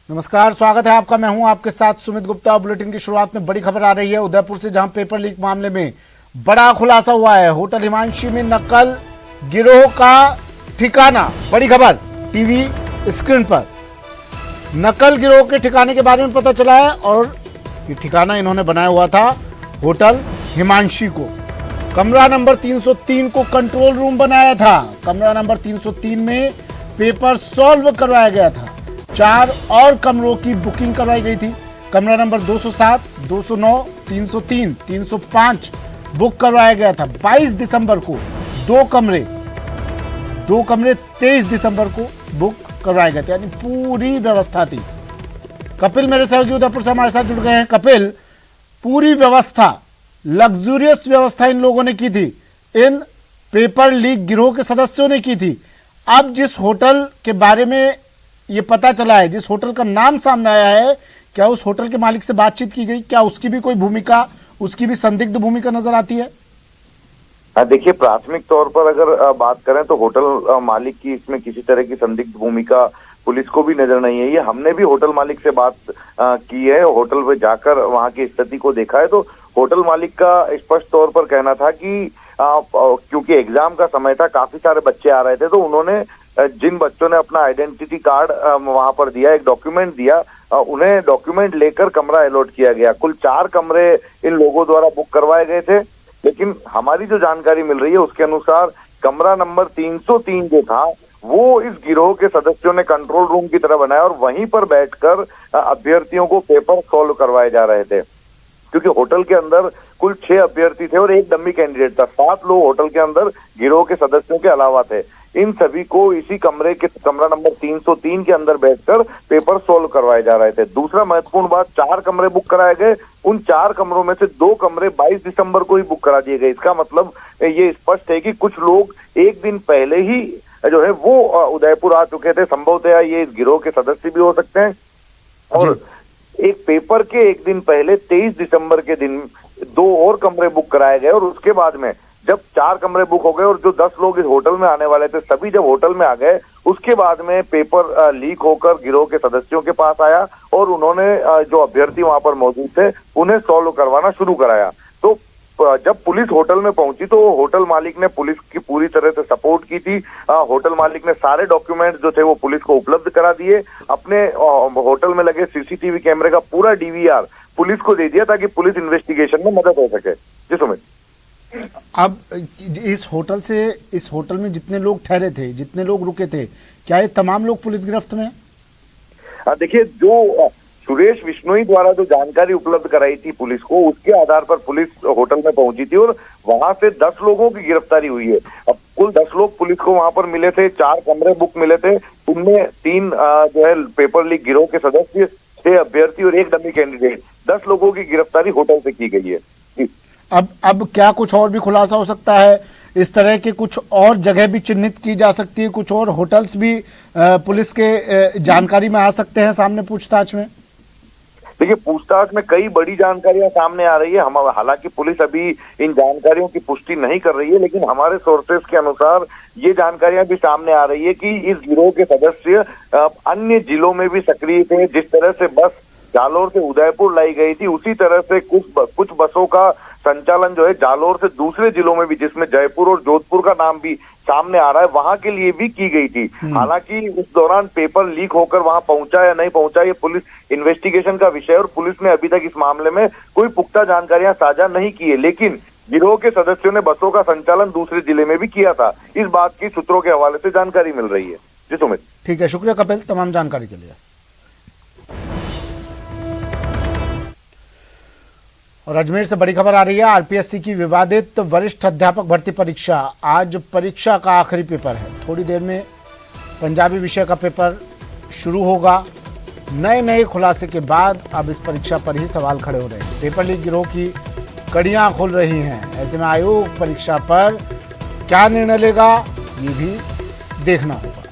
नमस्कार, स्वागत है आपका। मैं हूं आपके साथ सुमित गुप्ता। बुलेटिन की शुरुआत में बड़ी खबर आ रही है उदयपुर से, जहां पेपर लीक मामले में बड़ा खुलासा हुआ है। होटल हिमांशी में नकल गिरोह का ठिकाना। बड़ी खबर टीवी स्क्रीन पर। नकल गिरोह के ठिकाने के बारे में पता चला है और ये ठिकाना इन्होंने बनाया हुआ था होटल हिमांशी को। कमरा नंबर 303 को कंट्रोल रूम बनाया था। कमरा नंबर 303 में पेपर सॉल्व करवाया गया था। 4 और कमरों की बुकिंग करवाई गई थी। कमरा नंबर 207, 209, 303, 305 बुक करवाया गया था। 22 दिसंबर को दो कमरे 23 दिसंबर को बुक करवाए गए थे, यानी पूरी व्यवस्था थी। कपिल मेरे सहयोगी उदयपुर से हमारे साथ जुड़ गए हैं। कपिल, पूरी व्यवस्था, लग्जूरियस व्यवस्था इन लोगों ने की थी, इन पेपर लीक गिरोह के सदस्यों ने की थी। अब जिस होटल के बारे में ये पता चला है, जिस होटल का नाम सामने आया है, क्या उस होटल के मालिक से बातचीत की गई? क्या उसकी भी कोई भूमिका, उसकी भी संदिग्ध भूमिका नजर आती है? देखिए, प्राथमिक तौर पर अगर बात करें तो होटल मालिक की इसमें किसी तरह की संदिग्ध भूमिका पुलिस को भी नजर नहीं है। ये हमने भी होटल मालिक से बात की है, होटल पे जाकर वहां की स्थिति को देखा है, तो होटल मालिक का स्पष्ट तौर पर कहना था कि क्योंकि एग्जाम का समय था, काफी सारे बच्चे आ रहे थे, तो उन्होंने जिन बच्चों ने अपना आइडेंटिटी कार्ड वहां पर दिया, एक डॉक्यूमेंट दिया, उन्हें डॉक्यूमेंट लेकर कमरा अलॉट किया गया। कुल 4 कमरे इन लोगों द्वारा बुक करवाए गए थे, लेकिन हमारी जो जानकारी मिल रही है उसके अनुसार कमरा नंबर 303 जो था वो इस गिरोह के सदस्यों ने कंट्रोल रूम की तरह बनाया और वहीं पर बैठकर अभ्यर्थियों को पेपर सॉल्व करवाए जा रहे थे। क्योंकि होटल के अंदर कुल 6 अभ्यर्थी थे और एक डमी कैंडिडेट था। 7 लोग होटल के अंदर गिरोह के सदस्यों के अलावा थे। इन सभी को इसी कमरा नंबर 303 के अंदर बैठकर पेपर सॉल्व करवाए जा रहे थे। दूसरा महत्वपूर्ण बात, 4 कमरे बुक कराए गए। उन 4 कमरों में से 2 कमरे 22 दिसंबर को ही बुक करा दिए गए। इसका मतलब ये स्पष्ट है कि कुछ लोग एक दिन पहले ही जो है वो उदयपुर आ चुके थे। संभवतः ये इस गिरोह के सदस्य भी हो सकते हैं। और एक पेपर के एक दिन पहले 23 दिसंबर के दिन 2 और कमरे बुक कराए गए और उसके बाद में जब 4 कमरे बुक हो गए और जो 10 लोग इस होटल में आने वाले थे सभी जब होटल में आ गए, उसके बाद में पेपर लीक होकर गिरोह के सदस्यों के पास आया और उन्होंने जो अभ्यर्थी वहां पर मौजूद थे उन्हें सॉल्व करवाना शुरू कराया। तो जब पुलिस होटल में पहुंची तो होटल मालिक ने पुलिस की पूरी तरह से सपोर्ट की थी। होटल मालिक ने सारे डॉक्यूमेंट्स जो थे वो पुलिस को उपलब्ध करा दिए। अपने होटल में लगे सीसीटीवी कैमरे का पूरा डीवीआर पुलिस को दे दिया ताकि पुलिस इन्वेस्टिगेशन में मदद हो सके। जी सुमित, अब इस होटल में जितने लोग ठहरे थे, जितने लोग रुके थे, क्या ये तमाम लोग पुलिस गिरफ्त में? देखिए, जो सुरेश विश्नोई द्वारा जो जानकारी उपलब्ध कराई थी पुलिस को, उसके आधार पर पुलिस होटल में पहुंची थी और वहां से 10 लोगों की गिरफ्तारी हुई है। अब कुल 10 लोग पुलिस को वहां पर मिले थे। 4 कमरे बुक मिले थे, उनमें 3 जो है पेपर लीक गिरोह के सदस्य, 6 अभ्यर्थी और एक डमी कैंडिडेट। 10 लोगों की गिरफ्तारी होटल से की गई है। अब क्या कुछ और भी खुलासा हो सकता है? इस तरह के कुछ और जगह भी चिन्हित की जा सकती है, कुछ और होटल्स भी पुलिस के जानकारी में आ सकते हैं सामने पूछताछ में? देखिए, पूछताछ में कई बड़ी जानकारियां सामने आ रही है। हम हालांकि पुलिस अभी इन जानकारियों की पुष्टि नहीं कर रही है, लेकिन हमारे सोर्सेस के अनुसार ये जानकारियां भी सामने आ रही है कि इस गिरोह के सदस्य अन्य जिलों में भी सक्रिय थे। जिस तरह से बस जालोर से उदयपुर लाई गई थी, उसी तरह से कुछ बसों का संचालन जो है जालोर से दूसरे जिलों में भी, जिसमें जयपुर और जोधपुर का नाम भी सामने आ रहा है, वहां के लिए भी की गई थी। हालांकि उस दौरान पेपर लीक होकर वहां पहुंचा या नहीं पहुंचा, ये पुलिस इन्वेस्टिगेशन का विषय और पुलिस ने अभी तक इस मामले में कोई पुख्ता जानकारियां साझा नहीं की है। लेकिन गिरोह के सदस्यों ने बसों का संचालन दूसरे जिले में भी किया था, इस बात की सूत्रों के हवाले से जानकारी मिल रही है। जी सुमित। ठीक है, शुक्रिया कपिल तमाम जानकारी के लिए। और अजमेर से बड़ी खबर आ रही है। आरपीएससी की विवादित वरिष्ठ अध्यापक भर्ती परीक्षा, आज परीक्षा का आखिरी पेपर है। थोड़ी देर में पंजाबी विषय का पेपर शुरू होगा। नए खुलासे के बाद अब इस परीक्षा पर ही सवाल खड़े हो रहे हैं। पेपर लीक गिरोह की कड़ियां खुल रही हैं। ऐसे में आयोग परीक्षा पर क्या निर्णय लेगा ये भी देखना होगा।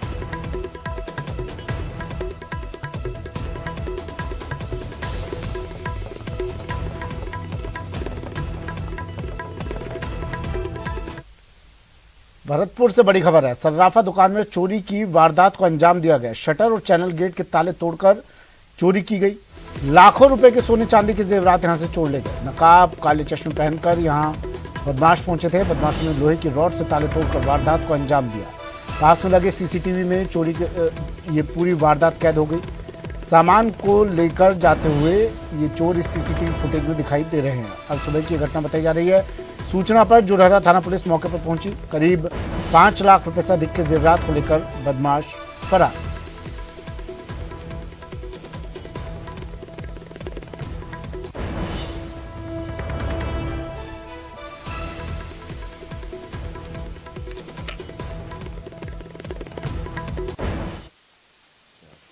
भरतपुर से बड़ी खबर है। सर्राफा दुकान में चोरी की वारदात को अंजाम दिया गया। शटर और चैनल गेट के ताले तोड़कर चोरी की गई। लाखों रुपए के सोने चांदी के जेवरात यहां से चोर ले गए। नकाब काले चश्मे पहनकर यहां बदमाश पहुंचे थे। बदमाशों ने लोहे की रॉड से ताले तोड़कर वारदात को अंजाम दिया। पास में लगे सीसीटीवी में चोरी के ये पूरी वारदात कैद हो गई। सामान को लेकर जाते हुए ये चोर इस सीसीटीवी फुटेज में दिखाई दे रहे हैं। कल सुबह की घटना बताई जा रही है। सूचना पर जुड़हरा थाना पुलिस मौके पर पहुंची। करीब 5 लाख रुपए से अधिक के जेवरात को लेकर बदमाश फरार।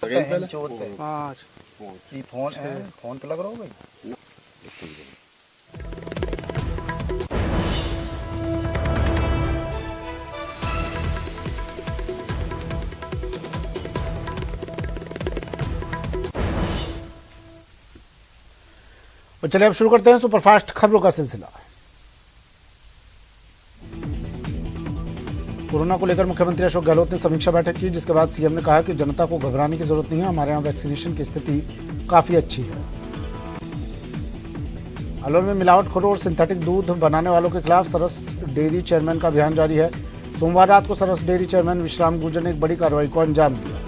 ये फोन है, फोन पे लग रहा होगा। और चलिए अब शुरू करते हैं सुपरफास्ट खबरों का सिलसिला। कोरोना को लेकर मुख्यमंत्री अशोक गहलोत ने समीक्षा बैठक की, जिसके बाद सीएम ने कहा कि जनता को घबराने की जरूरत नहीं है। हमारे यहाँ वैक्सीनेशन की स्थिति काफी अच्छी है। अलवर में मिलावटखोरों और सिंथेटिक दूध बनाने वालों के खिलाफ सरस डेयरी चेयरमैन का अभियान जारी है। सोमवार रात को सरस डेयरी चेयरमैन विश्राम गुर्जर ने एक बड़ी कार्रवाई को अंजाम दिया।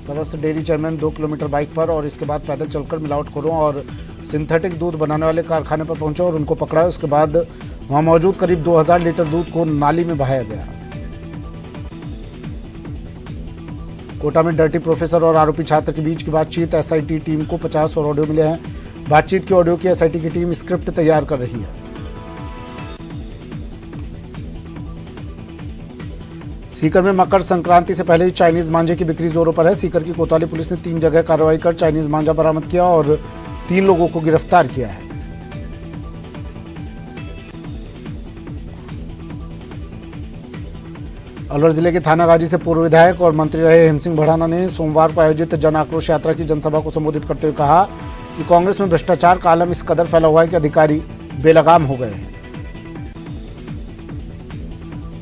सरस डेयरी चेयरमैन 2 किलोमीटर बाइक पर और इसके बाद पैदल चलकर मिलावटखोरों और सिंथेटिक दूध बनाने वाले कारखाने पर पहुंचे और उनको पकड़ा। उसके बाद वहां मौजूद करीब 2000 लीटर दूध को नाली में बहाया गया। कोटा में डर्टी प्रोफेसर और आरोपी छात्र के बीच की बातचीत। एसआईटी टीम को 50 और ऑडियो मिले हैं। बातचीत की ऑडियो की एसआईटी की टीम स्क्रिप्ट तैयार कर रही है। सीकर में मकर संक्रांति से पहले ही चाइनीज मांझे की बिक्री जोरों पर है। सीकर की कोतवाली पुलिस ने 3 जगह कार्रवाई कर चाइनीज मांझा बरामद किया और 3 लोगों को गिरफ्तार किया है। अलवर जिले के थानागाजी से पूर्व विधायक और मंत्री रहे हेमसिंह भड़ाना ने सोमवार को आयोजित जन आक्रोश यात्रा की जनसभा को संबोधित करते हुए कहा कि कांग्रेस में भ्रष्टाचार का आलम इस कदर फैला हुआ है कि अधिकारी बेलगाम हो गए हैं।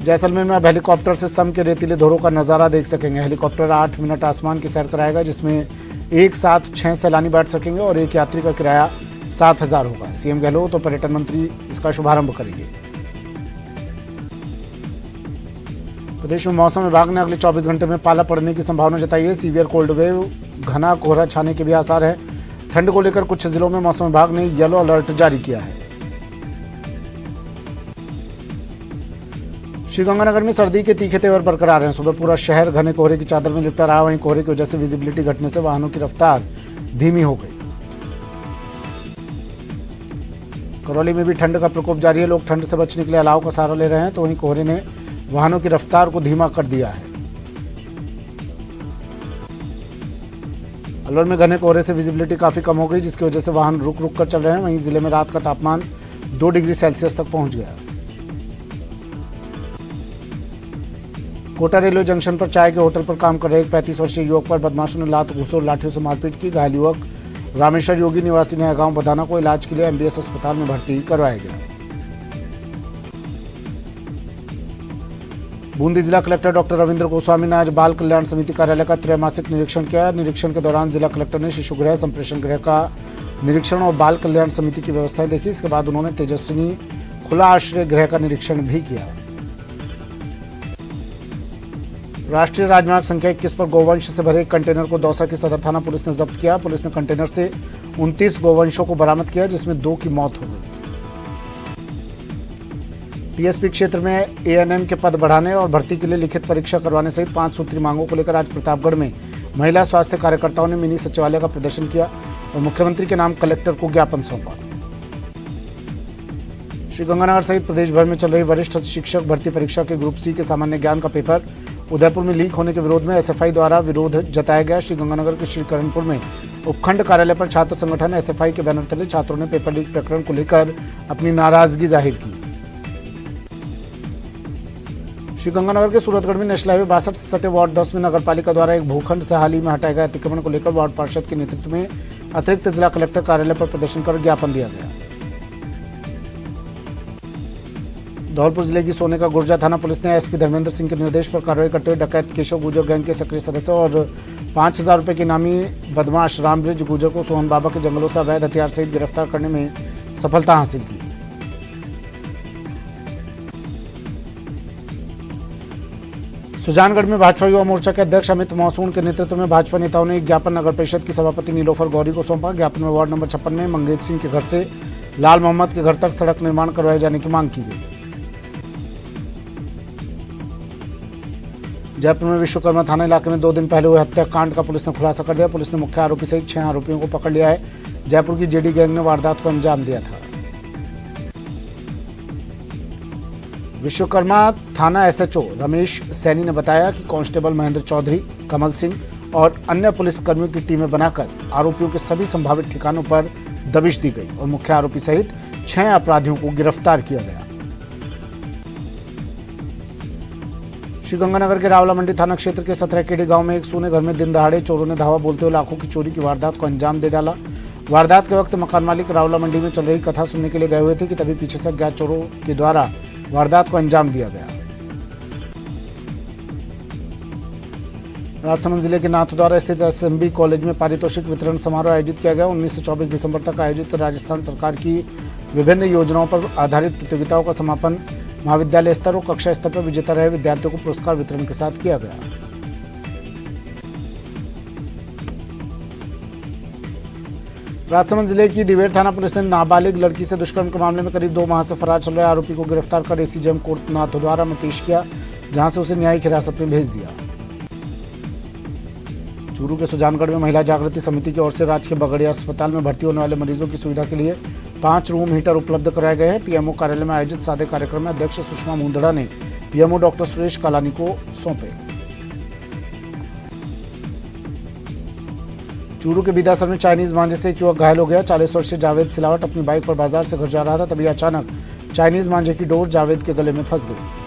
जैसलमेर में अब हेलीकॉप्टर से सम के रेतीले धोरों का नजारा देख सकेंगे। हेलीकॉप्टर 8 मिनट आसमान की सैर कराएगा, जिसमें एक साथ 6 सैलानी बैठ सकेंगे और एक यात्री का किराया 7000 होगा। सीएम गहलोत और पर्यटन मंत्री इसका शुभारंभ करेंगे। प्रदेश में मौसम विभाग ने अगले 24 घंटे में पाला पड़ने की संभावना जताई है। सीवियर कोल्ड वेव, घना कोहरा छाने के भी आसार है। ठंड को लेकर कुछ जिलों में मौसम विभाग ने येलो अलर्ट जारी किया है। श्रीगंगानगर में सर्दी के तीखे तेवर बरकरार हैं। सुबह पूरा शहर घने कोहरे की चादर में लिपटा रहा। वहीं कोहरे की वजह से विजिबिलिटी घटने से वाहनों की रफ्तार धीमी हो गई। करौली में भी ठंड का प्रकोप जारी है। लोग ठंड से बचने के लिए अलाव का सहारा ले रहे हैं, तो वहीं कोहरे ने वाहनों की रफ्तार को धीमा कर दिया है। अलवर में घने कोहरे से विजिबिलिटी काफी कम हो गई, जिसकी वजह से वाहन रुक रुक कर चल रहे हैं। वहीं जिले में रात का तापमान 2 डिग्री सेल्सियस तक पहुंच गया। कोटा रेलवे जंक्शन पर चाय के होटल पर काम कर रहे एक 35 वर्षीय युवक पर बदमाशों ने लात घूंसों और लाठियों से मारपीट की। घायल युवक रामेश्वर योगी निवासी नया गांव बदाना को इलाज के लिए एमबीएस अस्पताल में भर्ती करवाया गया। बूंदी जिला कलेक्टर डॉक्टर रविंद्र गोस्वामी ने आज बाल कल्याण समिति कार्यालय का त्रैमासिक निरीक्षण किया। निरीक्षण के दौरान जिला कलेक्टर ने शिशु गृह, संप्रेषण गृह का निरीक्षण और बाल कल्याण समिति की व्यवस्थाएं देखी। इसके बाद उन्होंने तेजस्विनी खुला आश्रय गृह का निरीक्षण भी किया। राष्ट्रीय राजमार्ग संख्या 21 पर गोवंश से भरे एक कंटेनर को दौसा की सदर थाना पुलिस ने जब्त किया। पुलिस ने कंटेनर से 29 गोवंशों को बरामद किया, जिसमें 2 की मौत हो गई। टीएसपी क्षेत्र में एएनएम के पद बढ़ाने और भर्ती के लिए लिखित परीक्षा करवाने सहित 5 सूत्री मांगों को लेकर आज प्रतापगढ़ में महिला स्वास्थ्य कार्यकर्ताओं ने मिनी सचिवालय का प्रदर्शन किया और मुख्यमंत्री के नाम कलेक्टर को ज्ञापन सौंपा। श्रीगंगानगर सहित प्रदेश भर में चल रही वरिष्ठ शिक्षक भर्ती परीक्षा के ग्रुप सी के सामान्य ज्ञान का पेपर उदयपुर में लीक होने के विरोध में एसएफआई द्वारा विरोध जताया गया। श्रीगंगानगर के श्रीकरणपुर में उपखंड कार्यालय पर छात्र संगठन एसएफआई के बैनर तले छात्रों ने पेपर लीक प्रकरण को लेकर अपनी नाराजगी जाहिर की। श्रीगंगानगर के सूरतगढ़ में नेशनल हाईवे 62 से सटे वार्ड 10 में नगरपालिका द्वारा एक भूखंड से हाल ही में हटाए गए अतिक्रमण को लेकर वार्ड पार्षद के नेतृत्व में अतिरिक्त जिला कलेक्टर कार्यालय पर प्रदर्शन कर ज्ञापन दिया गया। धौलपुर जिले की सोने का गुर्जा थाना पुलिस ने एसपी धर्मेंद्र सिंह के निर्देश पर कार्रवाई करते हुए डकैत केशव गुर्जर गैंग के सक्रिय सदस्य और 5,000 रुपए के इनामी बदमाश रामबृज गुर्जर को सोहन बाबा के जंगलों से अवैध हथियार सहित गिरफ्तार करने में सफलता हासिल की। सुजानगढ़ में भाजपा युवा मोर्चा के अध्यक्ष अमित मौसून के नेतृत्व में भाजपा नेताओं ने एक ज्ञापन नगर परिषद की सभापति नीलोफर गौरी को सौंपा। ज्ञापन में वार्ड नंबर 56 में मंगेज सिंह के घर से लाल मोहम्मद के घर तक सड़क निर्माण करवाए जाने की मांग की गई। जयपुर में विश्वकर्मा थाना इलाके में 2 दिन पहले हुए हत्याकांड का पुलिस ने खुलासा कर दिया। पुलिस ने मुख्य आरोपी सहित 6 आरोपियों को पकड़ लिया है। जयपुर की जेडी गैंग ने वारदात को अंजाम दिया था। विश्वकर्मा थाना एसएचओ रमेश सैनी ने बताया कि कांस्टेबल महेंद्र चौधरी, कमल सिंह और अन्य पुलिसकर्मियों की टीमें बनाकर आरोपियों के सभी संभावित ठिकानों पर दबिश दी गई और मुख्य आरोपी सहित 6 अपराधियों को गिरफ्तार किया गया। श्रीगंगानगर के रावला मंडी थाना क्षेत्र के 17 गांव में एक सोने घर में दिन दहाड़े चोरों ने धावा बोलते हुए लाखों की चोरी की वारदात को अंजाम दे डाला। वारदात के वक्त मकान मालिक रावला मंडी में चल रही कथा सुनने के लिए गए हुए थे कि तभी पीछे से अज्ञात चोरों के द्वारा वारदात को अंजाम दिया गया। राजसमंद जिले के नाथद्वारा स्थित एसएमबी कॉलेज में पारितोषिक वितरण समारोह आयोजित किया गया। 19 से 24 दिसंबर तक आयोजित राजस्थान सरकार की विभिन्न योजनाओं पर आधारित प्रतियोगिताओं का समापन महाविद्यालय स्तर और कक्षा स्तर पर विजेता रहे विद्यार्थियों को पुरस्कार वितरण के साथ किया गया। राजसमंद जिले की दिवेर थाना पुलिस ने नाबालिग लड़की से दुष्कर्म के मामले में करीब 2 माह से फरार चल रहे आरोपी को गिरफ्तार कर एसीजेएम कोर्ट नाथद्वारा में पेश किया, जहां से उसे न्यायिक हिरासत में भेज दिया। चूरू के सुजानगढ़ में महिला जागृति समिति की ओर से राज्य के बगड़िया अस्पताल में भर्ती होने वाले मरीजों की सुविधा के लिए 5 रूम हीटर उपलब्ध कराए गए हैं। पीएमओ कार्यालय में आयोजित सादे कार्यक्रम में अध्यक्ष सुषमा मुंदड़ा ने पीएमओ डॉक्टर सुरेश कालानी को सौंपे। चूरू के बिदासर में चाइनीज मांझे से एक युवक घायल हो गया। 40 वर्षीय जावेद सिलावट अपनी बाइक पर बाजार से घर जा रहा था, तभी अचानक चाइनीज मांझे की डोर जावेद के गले में फंस गई।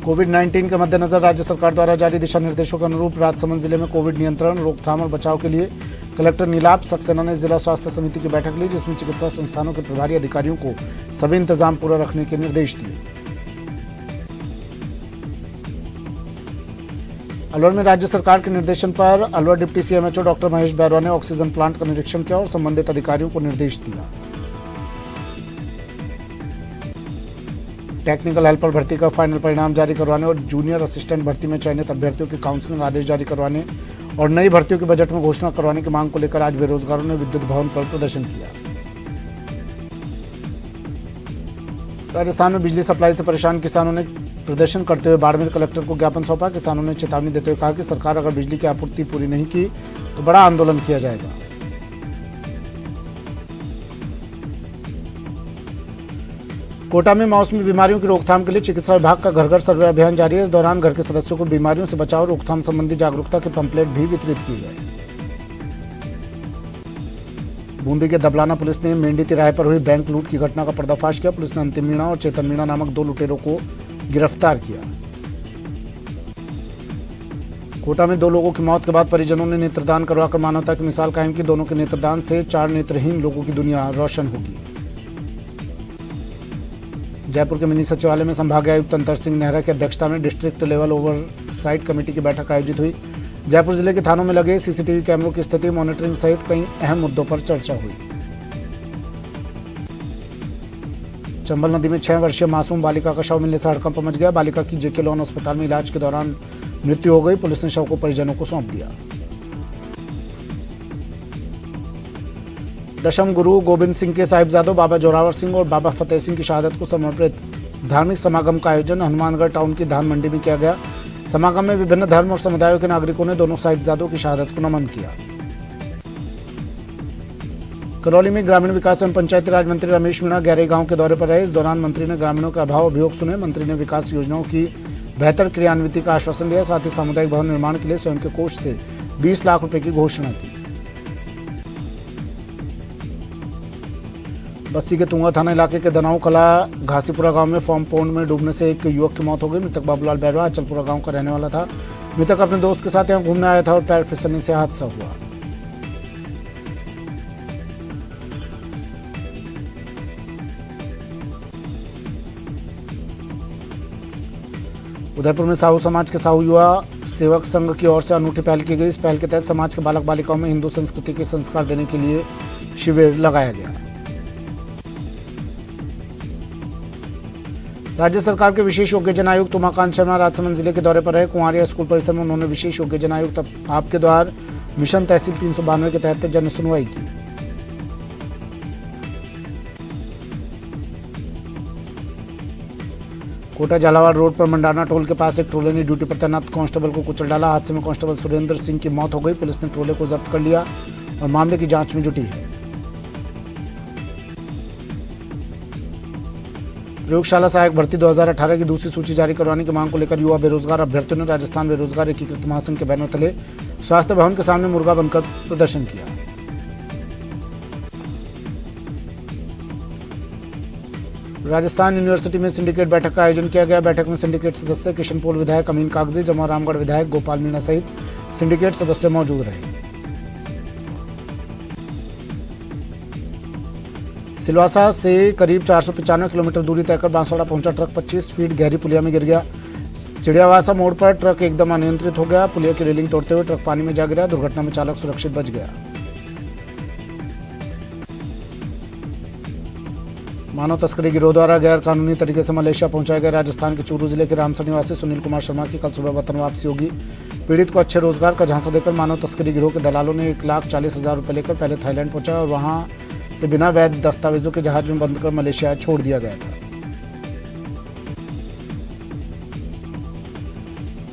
कोविड-19 के मद्देनजर राज्य सरकार द्वारा जारी दिशा निर्देशों के अनुरूप राजसमंद जिले में कोविड नियंत्रण, रोकथाम और बचाव के लिए कलेक्टर नीलाभ सक्सेना ने जिला स्वास्थ्य समिति की बैठक ली, जिसमें चिकित्सा संस्थानों के प्रभारी अधिकारियों को सभी इंतजाम पूरा रखने के निर्देश दिए। अलवर में राज्य सरकार के निर्देशन पर Alwar deputy CMHO doctor Mahesh Bairwa ने ऑक्सीजन प्लांट का निरीक्षण किया और संबंधित अधिकारियों को निर्देश दिया। टेक्निकल हेल्पर भर्ती का फाइनल परिणाम जारी करवाने और जूनियर असिस्टेंट भर्ती में चयनित अभ्यर्थियों के काउंसलिंग आदेश जारी करवाने और नई भर्तियों के बजट में घोषणा करवाने की मांग को लेकर आज बेरोजगारों ने विद्युत भवन पर प्रदर्शन किया। राजस्थान में बिजली सप्लाई से परेशान किसानों ने प्रदर्शन करते हुए बाड़मेर कलेक्टर को ज्ञापन सौंपा। किसानों ने चेतावनी देते हुए कहा कि सरकार अगर बिजली की आपूर्ति पूरी नहीं की तो बड़ा आंदोलन किया जाएगा। कोटा में मौसमी बीमारियों की रोकथाम के लिए चिकित्सा विभाग का घर घर सर्वे अभियान जारी है। इस दौरान घर के सदस्यों को बीमारियों से बचाव और रोकथाम संबंधी जागरूकता के पंपलेट भी वितरित किए गए। बूंदी के दबलाना पुलिस ने मेंढी तिराहे पर हुई बैंक लूट की घटना का पर्दाफाश किया। पुलिस ने अंतिम मीणा और चेतन मीणा नामक 2 लुटेरों को गिरफ्तार किया। कोटा में 2 लोगों की मौत के बाद परिजनों ने नेत्रदान करवाकर मानवता की मिसाल कायम की। दोनों के नेत्रदान से 4 नेत्रहीन लोगों की दुनिया रोशन होगी। जयपुर के मिनी सचिवालय में संभागीय आयुक्त अंतर सिंह नेहरा की अध्यक्षता में डिस्ट्रिक्ट लेवल ओवरसाइट कमेटी की बैठक आयोजित हुई। जयपुर जिले के थानों में लगे सीसीटीवी कैमरों की स्थिति, मॉनिटरिंग सहित कई अहम मुद्दों पर चर्चा हुई। चंबल नदी में 6 वर्षीय मासूम बालिका का शव मिलने से हड़कंप मच गया। बालिका की जेके लोन अस्पताल में इलाज के दौरान मृत्यु हो गई। पुलिस ने शव को परिजनों को सौंप दिया। दशम गुरु गोविंद सिंह के साहिबजादों बाबा जोरावर सिंह और बाबा फतेह सिंह की शहादत को समर्पित धार्मिक समागम का आयोजन हनुमानगढ़ टाउन की धान मंडी में किया गया। समागम में विभिन्न धर्म और समुदायों के नागरिकों ने दोनों साहिबजादों की शहादत को नमन किया। करौली में ग्रामीण विकास एवं पंचायती राज मंत्री रमेश मीणा गहरे गांव के दौरे पर रहे। इस दौरान मंत्री ने ग्रामीणों के अभाव अभियोग सुने। मंत्री ने विकास योजनाओं की बेहतर क्रियान्विति का आश्वासन दिया। साथ ही सामुदायिक भवन निर्माण के लिए स्वयं के कोष से 20 लाख रुपए की घोषणा की। बस्सी के तुंगा थाना इलाके के दनाऊ कला घासीपुरा गांव में फॉर्म पोंड में डूबने से एक युवक की मौत हो गई। मृतक बाबूलाल बैरवा अचलपुरा गांव का रहने वाला था। मृतक अपने दोस्त के साथ यहां घूमने आया था और पैर फिसलने से हादसा हुआ। उदयपुर में साहू समाज के साहू युवा सेवक संघ की ओर से अनूठी पहल की गई। इस पहल के तहत समाज के बालक बालिकाओं में हिंदू संस्कृति के संस्कार देने के लिए शिविर लगाया गया। राज्य सरकार के विशेष योग्यजन आयुक्त उमाकांत शर्मा राजसमंद जिले के दौरे पर रहे। कुंवारिया स्कूल परिसर में उन्होंने विशेष योग्यजन आयुक्त आपके द्वार मिशन तहसील 392 के तहत जन सुनवाई की। कोटा झालावाड़ रोड पर मंडाना टोल के पास एक ट्रोले ने ड्यूटी पर तैनात कांस्टेबल को कुचल डाला। हादसे में कांस्टेबल सुरेंद्र सिंह की मौत हो गई। पुलिस ने ट्रोले को जब्त कर लिया और मामले की जांच में जुटी है। प्रयोगशाला सहायक भर्ती 2018 की दूसरी सूची जारी करवाने की मांग को लेकर युवा बेरोजगार अभ्यर्थियों ने राजस्थान बेरोजगार एकीकृत महासंघ के बैनर तले स्वास्थ्य भवन के सामने मुर्गा बनकर प्रदर्शन किया। राजस्थान यूनिवर्सिटी में सिंडिकेट बैठक का आयोजन किया गया। बैठक में सिंडिकेट सदस्य किशनपोल विधायक अमीन कागजी, जमा रामगढ़ विधायक गोपाल मीणा सहित सिंडिकेट सदस्य मौजूद रहे। सिलवासा से करीब 495 किलोमीटर दूरी तय कर बांसवाड़ा पहुंचा ट्रक 25 फीट गहरी पुलिया में गिर गया। चिड़ियावासा मोड़ पर ट्रक एकदम अनियंत्रित हो गया। पुलिया की रेलिंग तोड़ते हुए ट्रक पानी में जा गिरा। दुर्घटना में चालक सुरक्षित बच गया। मानव तस्करी गिरोह द्वारा गैर कानूनी तरीके से मलेशिया पहुंचाए गए राजस्थान के चूरू जिले के रामसर निवासी सुनील कुमार शर्मा की कल सुबह वतन वापसी होगी। पीड़ित को अच्छे रोजगार का झांसा देकर मानव तस्करी गिरोह के दलालों ने 1,40,000 रुपये लेकर पहले थाईलैंड पहुंचा और वहां से बिना वैध दस्तावेजों के जहाज में बंद कर मलेशिया छोड़ दिया गया था।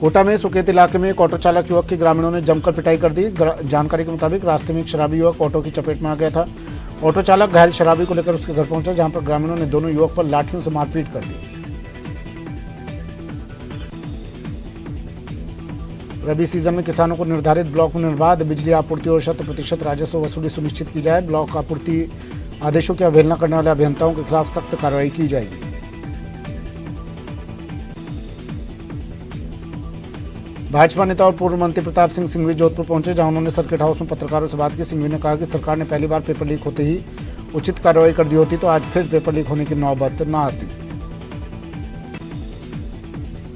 कोटा में सुकेत इलाके में एक ऑटो चालक युवक की ग्रामीणों ने जमकर पिटाई कर दी। जानकारी के मुताबिक रास्ते में एक शराबी युवक ऑटो की चपेट में आ गया था। ऑटो चालक घायल शराबी को लेकर उसके घर पहुंचा, जहां पर ग्रामीणों ने दोनों युवक पर लाठियों से मारपीट कर दी। रबी सीजन में किसानों को निर्धारित ब्लॉक में निर्बाध बिजली आपूर्ति और 100% राजस्व वसूली सुनिश्चित की जाए। ब्लॉक आपूर्ति आदेशों की अवहेलना करने वाले अभियंताओं के खिलाफ सख्त कार्रवाई की जाएगी। भाजपा नेता और पूर्व मंत्री प्रताप सिंह सिंघवी जोधपुर पहुंचे, जहां उन्होंने सर्किट हाउस में पत्रकारों से बात की। सिंघवी ने कहा कि सरकार ने पहली बार पेपर लीक होते ही उचित कार्रवाई कर दी होती तो आज फिर पेपर लीक होने की नौबत न आती।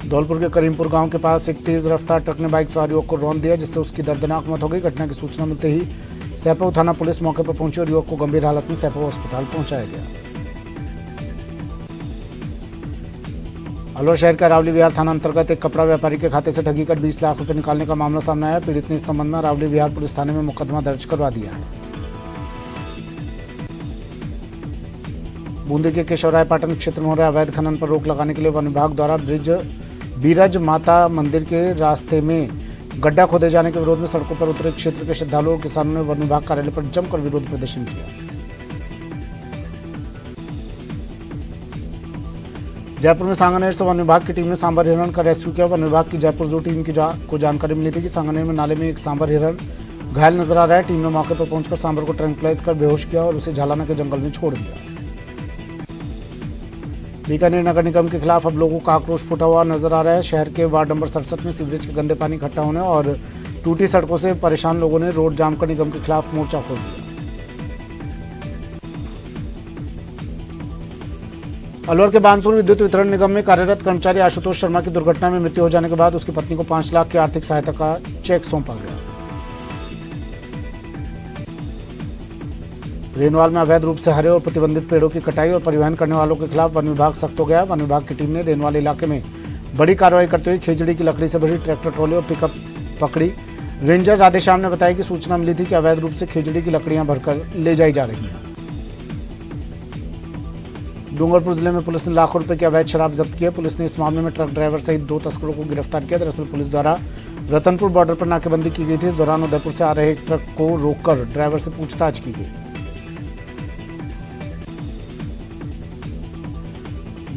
धौलपुर के करीमपुर गांव के पास एक तेज रफ्तार ट्रक ने बाइक सवार युवक को रौंद दिया, जिससे उसकी दर्दनाक मौत हो गई। घटना की सूचना मिलते ही सैपव थाना पुलिस मौके पर पहुंची और युवक को गंभीर हालत में सैपव अस्पताल पहुंचाया गया। अलवर शहर के अरावली विहार थाना अंतर्गत एक कपड़ा व्यापारी के खाते से ठगी कर 20 लाख रुपए निकालने का मामला सामने आया। पीड़ित ने इस संबंध में अरावली विहार पुलिस थाने में मुकदमा दर्ज करवा दिया है। बूंदी के केशवराय पाटन क्षेत्र में हो रहे अवैध खनन पर रोक लगाने के लिए वन विभाग द्वारा बीरज माता मंदिर के रास्ते में गड्ढा खोदे जाने के विरोध में सड़कों पर उतरे क्षेत्र के श्रद्धालुओं और किसानों ने वन विभाग कार्यालय पर जमकर विरोध प्रदर्शन किया। जयपुर में सांगानेर से वन विभाग की टीम ने सांबर हिरण का रेस्क्यू किया। वन विभाग की जयपुर जू टीम को जानकारी मिली थी कि सांगानेर में नाले में एक सांबर हिरण घायल नजर आ रहा है। टीम ने मौके पर पहुंचकर सांबर को ट्रैंक्विलाइज कर बेहोश किया और उसे झालाना के जंगल में छोड़ दिया। बीकानेर नगर निगम के खिलाफ अब लोगों का आक्रोश फूटा हुआ नजर आ रहा है। शहर के वार्ड नंबर 67 में सीवरेज के गंदे पानी इकट्ठा होने और टूटी सड़कों से परेशान लोगों ने रोड जाम कर निगम के खिलाफ मोर्चा खोल दिया। अलवर के बानसूर विद्युत वितरण निगम में कार्यरत कर्मचारी आशुतोष शर्मा की दुर्घटना में मृत्यु हो जाने के बाद उसकी पत्नी को 5 लाख की आर्थिक सहायता का चेक सौंपा गया। रेनवाल में अवैध रूप से हरे और प्रतिबंधित पेड़ों की कटाई और परिवहन करने वालों के खिलाफ वन विभाग सख्त हो गया। वन विभाग की टीम ने रेनवाल इलाके में बड़ी कार्रवाई करते हुए खेजड़ी की लकड़ी से भरी ट्रैक्टर ट्रॉली और पिकअप पकड़ी। रेंजर राधेश्याम ने बताया कि सूचना मिली थी कि अवैध रूप से खेजड़ी की लकड़ियां भरकर ले जाई जा रही हैं। डूंगरपुर जिले में पुलिस ने लाखों रुपए की अवैध शराब जब्त की है। पुलिस ने इस मामले में ट्रक ड्राइवर सहित 2 तस्करों को गिरफ्तार किया। दरअसल पुलिस द्वारा रतनपुर बॉर्डर पर नाकेबंदी की गई थी। इस दौरान उदयपुर से आ रहे एक ट्रक को रोककर ड्राइवर से पूछताछ की गई।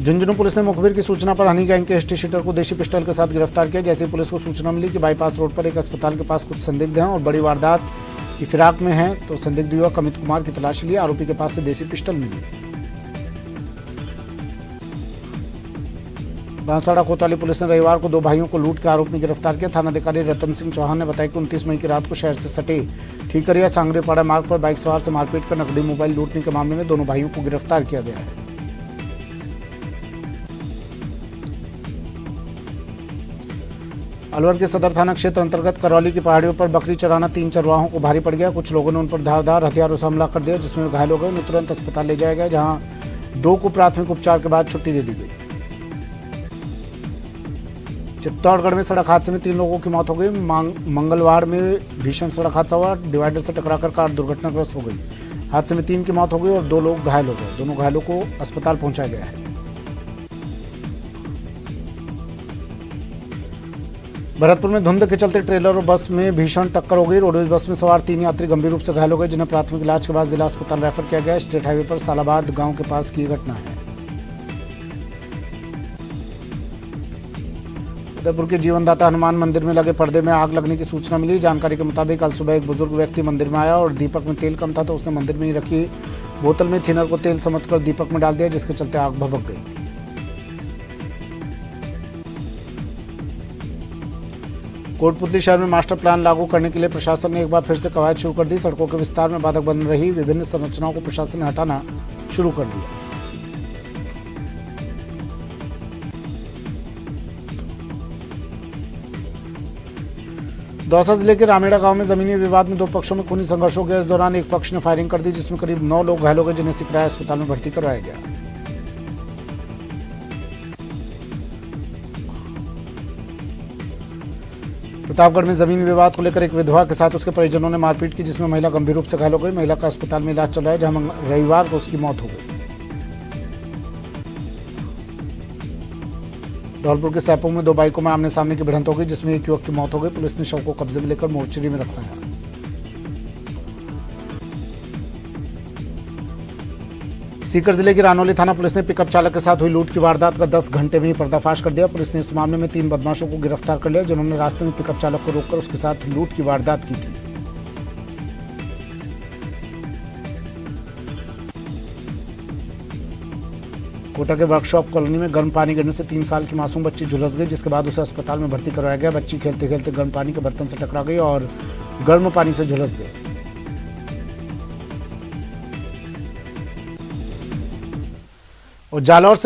झुंझुनू पुलिस ने मुखबिर की सूचना पर हनी गैंग के एसटी शीटर को देशी पिस्टल के साथ गिरफ्तार किया। जैसे ही पुलिस को सूचना मिली कि बाईपास रोड पर एक अस्पताल के पास कुछ संदिग्ध हैं और बड़ी वारदात की फिराक में हैं, तो संदिग्ध युवक अमित कुमार की तलाशी ली। आरोपी के पास से देसी पिस्टल मिली। बांसवाड़ा कोतवाली पुलिस ने रविवार को 2 भाइयों को लूट के आरोप में गिरफ्तार किया। थानाधिकारी रतन सिंह चौहान ने बताया कि 29 मई की रात को शहर से सटे ठीकरिया सांगरेपाड़ा मार्ग पर बाइक सवार से मारपीट कर नकदी मोबाइल लूटने के मामले में दोनों भाइयों को गिरफ्तार किया गया है। अलवर के सदर थाना क्षेत्र अंतर्गत करौली की पहाड़ियों पर बकरी चराना 3 चरवाहों को भारी पड़ गया। कुछ लोगों ने उन पर धारदार हथियारों से हमला कर दिया, जिसमें वे घायल हो गए। उन्हें तुरंत अस्पताल ले जाया गया, जहां 2 को प्राथमिक उपचार के बाद छुट्टी दे दी गई। चित्तौड़गढ़ में सड़क हादसे में 3 लोगों की मौत हो गई। मंगलवार में भीषण सड़क हादसा हुआ। डिवाइडर से टकराकर कार दुर्घटनाग्रस्त हो गई। हादसे में 3 की मौत हो गई और 2 लोग घायल हो गए। दोनों घायलों को अस्पताल पहुंचाया गया है। भरतपुर में धुंध के चलते ट्रेलर और बस में भीषण टक्कर हो गई। रोडवेज बस में सवार 3 यात्री गंभीर रूप से घायल हो गए, जिन्हें प्राथमिक इलाज के बाद जिला अस्पताल रेफर किया गया। स्टेट हाईवे पर सालाबाद गांव के पास की घटना है। उदयपुर के जीवनदाता हनुमान मंदिर में लगे पर्दे में आग लगने की सूचना मिली। जानकारी के मुताबिक कल सुबह एक बुजुर्ग व्यक्ति मंदिर में आया और दीपक में तेल कम था, तो उसने मंदिर में ही रखी बोतल में थिनर को तेल समझकर दीपक में डाल दिया, जिसके चलते आग भभक गई। कोटपुतली शहर में मास्टर प्लान लागू करने के लिए प्रशासन ने एक बार फिर से कवायद शुरू कर दी। सड़कों के विस्तार में बाधक बन रही विभिन्न संरचनाओं को प्रशासन ने हटाना शुरू कर दिया। दौसा जिले के रामेड़ा गांव में जमीनी विवाद में 2 पक्षों में खूनी संघर्ष हो गया। इस दौरान एक पक्ष ने फायरिंग कर दी, जिसमें करीब 9 लोग घायल हो गए, जिन्हें सिकराया अस्पताल में भर्ती करवाया गया। प्रतापगढ़ में जमीन विवाद को लेकर एक विधवा के साथ उसके परिजनों ने मारपीट की, जिसमें महिला गंभीर रूप से घायल हो गई। महिला का अस्पताल में इलाज चल रहा है, जहां रविवार को उसकी मौत हो गई। धौलपुर के सैपो में 2 बाइकों में आमने सामने की भिड़ंत हो गई, जिसमें एक युवक की मौत हो गई। पुलिस ने शव को कब्जे में लेकर मोर्चरी में रखा है। सीकर जिले की रानौली थाना पुलिस ने पिकअप चालक के साथ हुई लूट की वारदात का 10 घंटे में ही पर्दाफाश कर दिया। पुलिस ने इस मामले में 3 बदमाशों को गिरफ्तार कर लिया, जिन्होंने रास्ते में पिकअप चालक को रोककर उसके साथ लूट की वारदात की थी। कोटा के वर्कशॉप कॉलोनी में गर्म पानी गिरने से 3 साल की मासूम बच्ची झुलस गई, जिसके बाद उसे अस्पताल में भर्ती करवाया गया। बच्ची खेलते खेलते गर्म पानी के बर्तन से टकरा गई और गर्म पानी से झुलस गई। और जालौर से